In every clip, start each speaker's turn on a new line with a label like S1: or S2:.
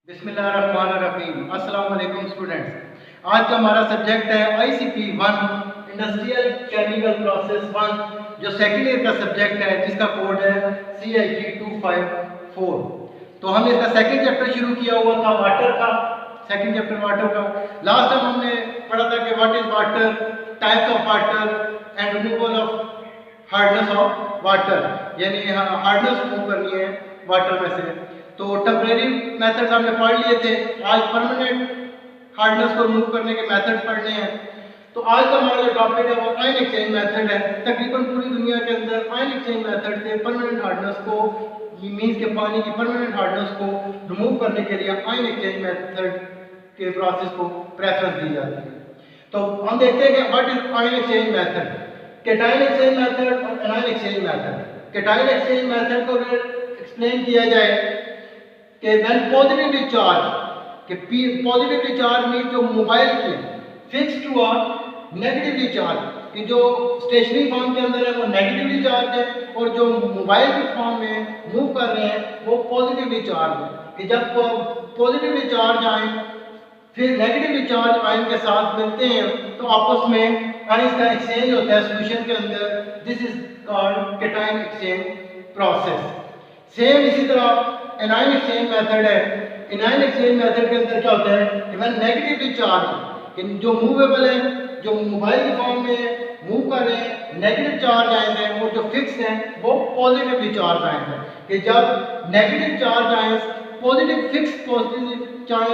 S1: बिस्मिल्लाहिर्रहमानिर्रहीम। अस्सलाम वालेकुम स्टूडेंट्स। आज का हमारा सब्जेक्ट है ICP 1 इंडस्ट्रियल केमिकल प्रोसेस 1 जो सेकेंड ईयर का सब्जेक्ट है जिसका कोड है CHT 254। तो हमने इसका सेकेंड चैप्टर शुरू किया हुआ था वाटर का, सेकेंड चैप्टर वाटर का। लास्ट टाइम हमने पढ़ा था कि what is water, types of water and removal of hardness of water, यानी हार्डनेस रिमूव करनी है वाटर में से। तो टेम्परेरी मेथड्स हमने पढ़ लिए थे, आज परमानेंट हार्डनेस को रिमूव करने के मेथड पढ़ने हैं। तो आज का हमारा जो टॉपिक है वो आयन एक्सचेंज मेथड है। तकरीबन पूरी दुनिया के अंदर आयन एक्सचेंज मेथड से परमानेंट हार्डनेस को, मींस के पानी की परमानेंट हार्डनेस को रिमूव करने के लिए आयन एक्सचेंज मेथड के प्रोसेस को प्रेफरेंस दी जाती है। तो हम देखते हैं कि what is ion exchange method, cation exchange method और anion exchange method. Cation exchange method को अगर एक्सप्लेन किया जाए कि व्हेन पॉजिटिवली चार्ज, कि पॉजिटिवली चार्ज मीन जो मोबाइल के fix to a negatively charge, कि जो स्टेशनरी फॉर्म के अंदर है वो नेगेटिवली चार्ज है और जो मोबाइल के फॉर्म में मूव कर रहे हैं वो पॉजिटिवली चार्ज है। कि जब पॉजिटिवली चार्ज आए फिर नेगेटिवली चार्ज आयन के साथ मिलते हैं तो आपस में आयंस का एक्सचेंज होता है सॉल्यूशन के अंदर। This is called cation exchange process. Same इसी तरह एनायन एक्सचेंज मेथड है। एनायन एक्सचेंज मेथड के अंदर क्या होता है कि व्हेन नेगेटिवली चार्ज, जो मूवेबल है, जो मोबाइल के फॉर्म में मूव कर रहे हैं, नेगेटिव चार्ज आए हैं, और जो फिक्स हैं वो पॉजिटिवली चार्ज आए हैं। कि जब नेगेटिव चार्ज आए पॉजिटिव फिक्स पॉजिटिव चार्ज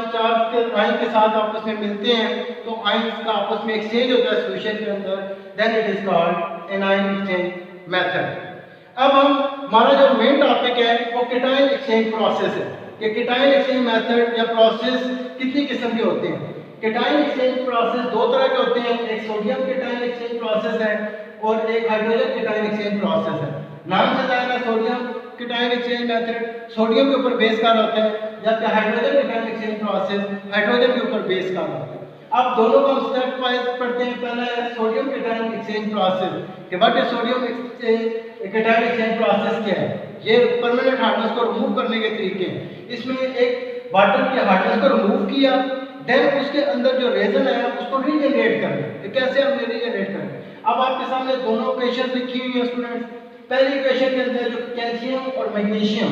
S1: के आयन के साथ आपस में मिलते हैं तो आयंस का आपस में एक्सचेंज होता है सॉल्यूशन के अंदर, then it is called anion exchange method. अब हमारा जो मेन टॉपिक है वो कैटायन एक्सचेंज प्रोसेस है कि कैटायन एक्सचेंज मेथड या प्रोसेस कितनी किस्म के होते हैं। कैटायन एक्सचेंज प्रोसेस दो तरह के होते हैं, एक सोडियम कैटायन एक्सचेंज प्रोसेस है और एक हाइड्रोजन कैटायन एक्सचेंज प्रोसेस है। नाम से जाएगा sodium cation exchange method sodium के ऊपर बेस कर होता है, जबकि hydrogen cation exchange process hydrogen के ऊपर बेस कर होता है। अब दोनों को हम स्टेप वाइज पढ़ते हैं। पहला है सोडियम कैटायन एक्सचेंज प्रोसेस कि what is sodium cation exchange process क्या है। ये परमानेंट हार्डनेस को रिमूव करने के तरीके हैं। इसमें एक वाटर की हार्डनेस को रिमूव किया, देन उसके अंदर जो रेजन है उसको रीजनरेट करना। कैसे हमने रीजनरेट करना, अब आपके सामने दोनों इक्वेशन लिखी हुई है स्टूडेंट्स। पहली इक्वेशन के अंदर जो कैल्शियम और मैग्नीशियम,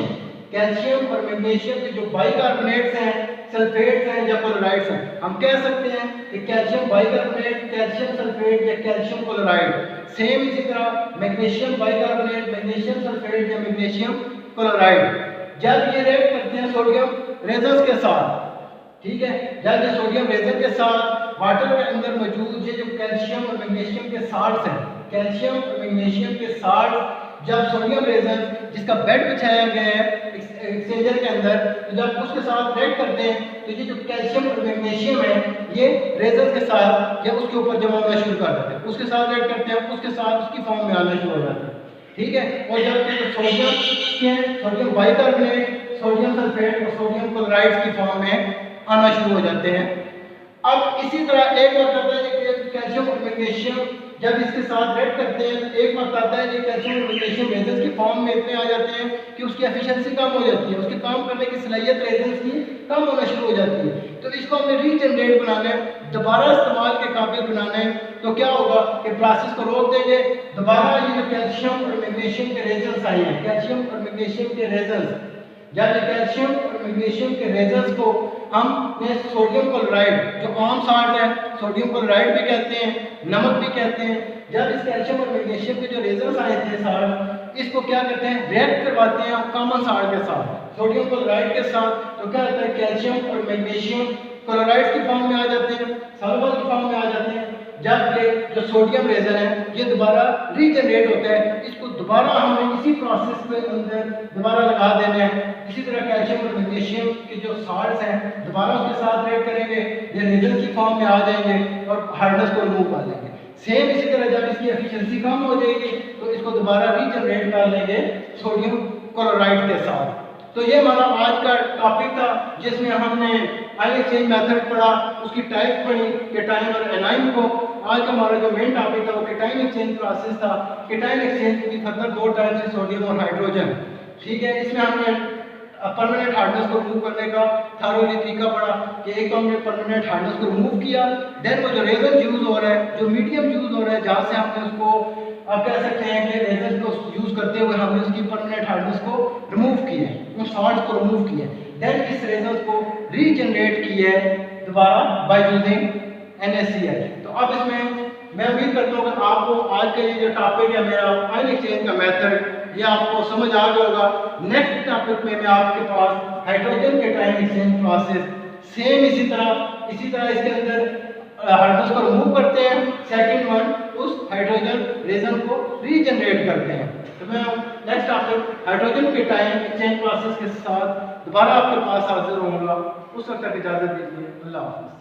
S1: कैल्शियम और मैग्नीशियम के जो बाइकार्बोनेट्स हैं, सल्फेट्स हैं या क्लोराइड्स हैं, हम कह सकते हैं कि कैल्शियम बाइकार्बोनेट, कैल्शियम सल्फेट या कैल्शियम क्लोराइड। सेम इसी तरह मैग्नीशियम बाइकार्बोनेट, मैग्नीशियम सल्फेट या मैग्नीशियम क्लोराइड। जब ये रिएक्ट करते हैं सोडियम रेजन के साथ, ठीक है, जब ये सोडियम रेजन के साथ वाटर के अंदर मौजूद ये जो कैल्शियम और मैग्नीशियम के साल्ट्स हैं, कैल्शियम और मैग्नीशियम के साल्ट जब सोडियम रेजन जिसका बेड बिछाया गया है एक्सचेंजर के अंदर, तो जब उसके साथ रिएक्ट करते हैं तो ये जो कैल्शियम और मैग्नीशियम है ये रेजन के साथ या उसके ऊपर जमा होना शुरू कर देते हैं। उसके साथ रिएक्ट करते हैं, उसके साथ उसकी फॉर्म में आना शुरू हो जाता है, ठीक है। और जब सोडियम के सोडियम बाइकार्बोनेट, सोडियम सल्फेट और सोडियम क्लोराइड की फॉर्म में आना शुरू हो जाते हैं। अब इसी तरह एक वक्त आता है कि कैल्शियम और मैग्नीशियम जब इसके साथ रिएक्ट करते हैं तो एक वक्त आता है कि कैल्शियम और मैग्नीशियम रेजन की फॉर्म में इतने आ जाते हैं कि उसकी एफिशिएंसी कम हो जाती है, उसके काम करने की सलाहियत रेजन की कम होना शुरू हो जाती है। तो इसको हमने रीजनरेट बनाना है, दोबारा इस्तेमाल के काबिल बनाना है। तो क्या होगा कि प्रोसेस को रोक देंगे, दोबारा ये जो कैल्शियम और मैग्नीशियम के रेजन आए हैं, कैल्शियम और मैग्नीशियम के रेजन, जब कैल्शियम और मैग्नीशियम के रेजन को हम सोडियम क्लोराइड जो आम साल्ट है, सोडियम क्लोराइड भी कहते हैं, नमक भी कहते हैं, जब इस कैल्शियम और मैग्नीशियम के जो रेजन आए थे साल्ट, इसको क्या करते हैं रिएक्ट करवाते हैं कॉमन साल्ट के साथ, सोडियम क्लोराइड के साथ। तो क्या होता है कैल्शियम और मैग्नीशियम क्लोराइड की फॉर्म में आ जाते हैं, सल्फर की फॉर्म में आ जाते हैं। जब ये जो सोडियम रेजन है ये दोबारा रीजनरेट होता है, इसको दोबारा हमें इसी प्रोसेस के अंदर दोबारा लगा देना है। इसी तरह कैल्शियम और मैग्नीशियम के जो साल्ट्स हैं दोबारा उसके साथ रिएक्ट करेंगे, ये रेजन की फॉर्म में आ जाएंगे और हार्डनेस को रिमूव कर लेंगे। सेम इसी तरह जब इसकी एफिशिएंसी कम हो जाएगी तो इसको दोबारा रीजनरेट कर लेंगे सोडियम क्लोराइड के साथ। तो ये हमारा आज का टॉपिक था जिसमें हमने आयन एक्सचेंज मेथड पढ़ा, उसकी टाइप पढ़ी, कैटायन और एनायन को। आज का हमारा जो मेन टॉपिक था वो कैटायन एक्सचेंज प्रोसेस था। कैटायन एक्सचेंज की फर्दर दो टाइप्स है, सोडियम और हाइड्रोजन, ठीक है। इसमें हमने परमानेंट हार्डनेस को रिमूव करने का थॉरोली तरीका पढ़ा कि एक तो हमने परमानेंट हार्डनेस को रिमूव किया, देन वो जो रेजन यूज हो रहा है, जो मीडियम यूज हो रहा है, जहाँ से हमने उसको आप कह सकते हैं कि रेजन को यूज करते हुए हमने उसकी परमानेंट हार्डनेस को रिमूव किया है, उन सॉल्ट्स को रिमूव किया है, देन इस रेजन को रीजनरेट किया है दोबारा बाय यूजिंग NaCl। तो अब इसमें मैं उम्मीद करता हूँ कि आपको आज का ये जो टॉपिक है मेरा आयन एक्सचेंज का मेथड, ये आपको समझ आ गया होगा। नेक्स्ट टॉपिक में मैं आपके पास हाइड्रोजन के टाइम एक्सचेंज प्रोसेस सेम इसी तरह इसके अंदर हार्डनेस को रिमूव करते हैं, सेकंड वन उस हाइड्रोजन रेजन को रीजनरेट करते हैं। तो मैं नेक्स्ट टॉपिक हाइड्रोजन के टाइम एक्सचेंज प्रोसेस के साथ दोबारा आपके पास हाजिर होऊंगा। उस वक्त तक इजाजत दीजिए। अल्लाह हाफिज़।